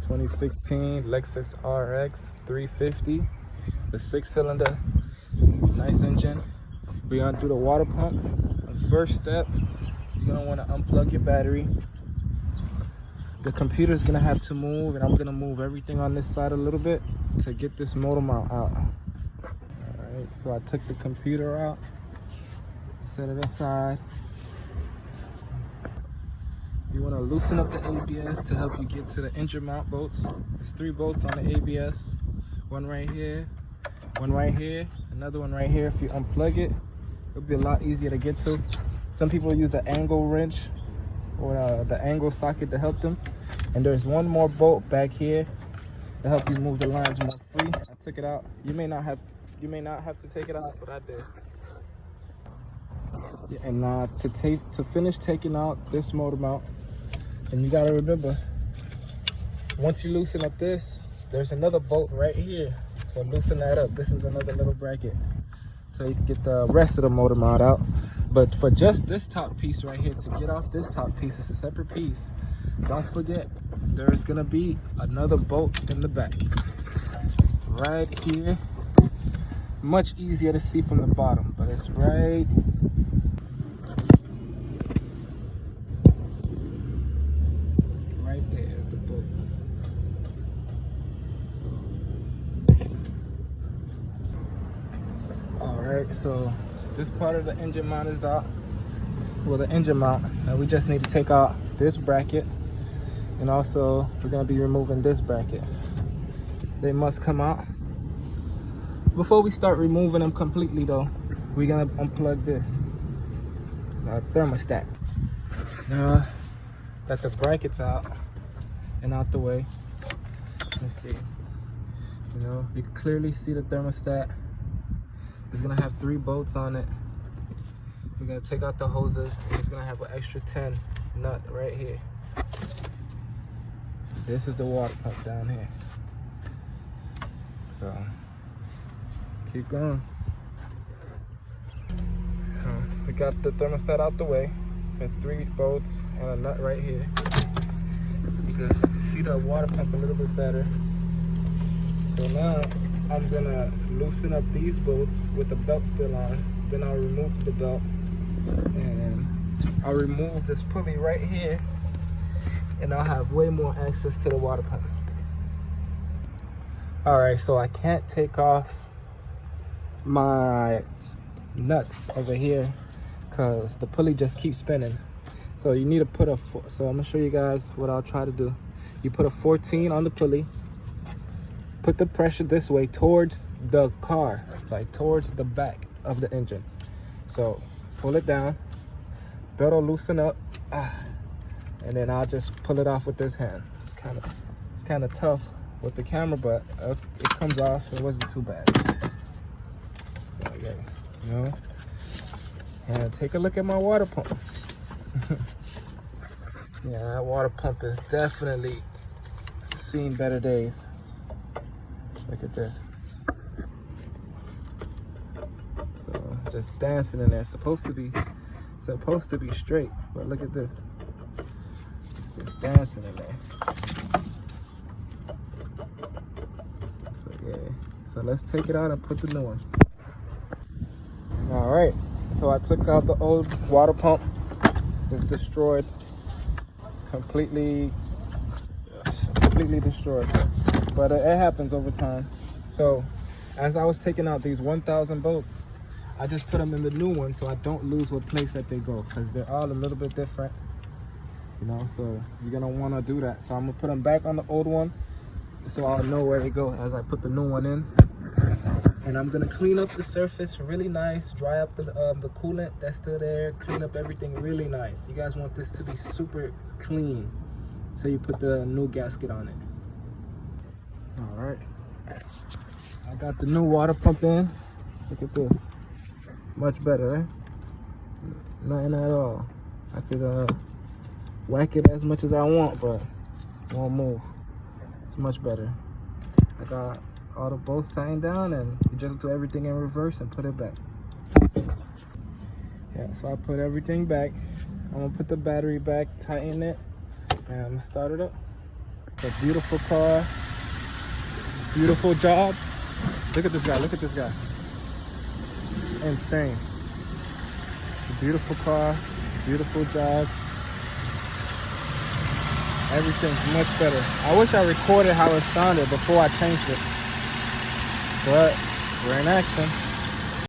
2016 Lexus Rx350, the 6-cylinder, nice engine. We're gonna do the water pump. The first step, you're gonna want to unplug your battery. The computer's gonna have to move, and I'm gonna move everything on this side a little bit to get this motor mount out. Alright, so I took the computer out, set it aside. You want to loosen up the ABS to help you get to the engine mount bolts. There's 3 bolts on the ABS. One right here, one right here, another one right here. If you unplug it, it'll be a lot easier to get to. Some people use an angle wrench or the angle socket to help them. And there's one more bolt back here to help you move the lines more free. I took it out. You may not have to take it out, but I did. Yeah, and to finish taking out this motor mount, and you gotta remember, once you loosen up this, there's another bolt right here. So loosen that up. This is another little bracket, so you can get the rest of the motor mount out. But for just this top piece right here, to get off this top piece, it's a separate piece. Don't forget, there's gonna be another bolt in the back, right here. Much easier to see from the bottom, but it's right there is the bolt. Alright, so this part of the engine mount is out. Well, the engine mount, and we just need to take out this bracket, and also we're going to be removing this bracket. They must come out. Before we start removing them completely though, we're going to unplug this thermostat. Now that the bracket's out and out the way, let's see, you can clearly see the thermostat. It's gonna have 3 bolts on it. We're gonna take out the hoses. It's gonna have an extra 10 nut right here. This is the water pump down here. So let's keep going. We got the thermostat out the way with 3 bolts and a nut right here. You can see the water pump a little bit better. So now I'm gonna loosen up these bolts with the belt still on. Then I'll remove the belt, and I'll remove this pulley right here, and I'll have way more access to the water pump. Alright, so I can't take off my nuts over here because the pulley just keeps spinning. So you need to put so I'm gonna show you guys what I'll try to do. You put a 14 on the pulley, put the pressure this way towards the car, like towards the back of the engine. So pull it down, belt will loosen up, and then I'll just pull it off with this hand. It's kind of tough with the camera, but it comes off. It wasn't too bad. Okay, and take a look at my water pump. Yeah, that water pump is definitely seen better days. Look at this. So just dancing in there. Supposed to be straight, but look at this. Just dancing in there. So yeah. So let's take it out and put the new one. All right. So I took out the old water pump. It's destroyed. Completely destroyed. But it happens over time. So as I was taking out these 1,000 bolts, I just put them in the new one so I don't lose what place that they go, because they're all a little bit different, so you're gonna want to do that. So I'm gonna put them back on the old one so I'll know where they go as I put the new one in. And I'm gonna clean up the surface really nice, dry up the coolant that's still there, clean up everything really nice. You guys want this to be super clean, so you put the new gasket on it. All right, I got the new water pump in. Look at this, much better, eh? Nothing at all. I could whack it as much as I want, but it won't move. It's much better. I got all the bolts tightened down, and you just do everything in reverse and put it back. Yeah, so I put everything back. I'm gonna put the battery back, tighten it, and I'm gonna start it up. It's a beautiful car. Beautiful job. Look at this guy. Look at this guy. Insane. It's a beautiful car. Beautiful job. Everything's much better. I wish I recorded how it sounded before I changed it. But we're in action.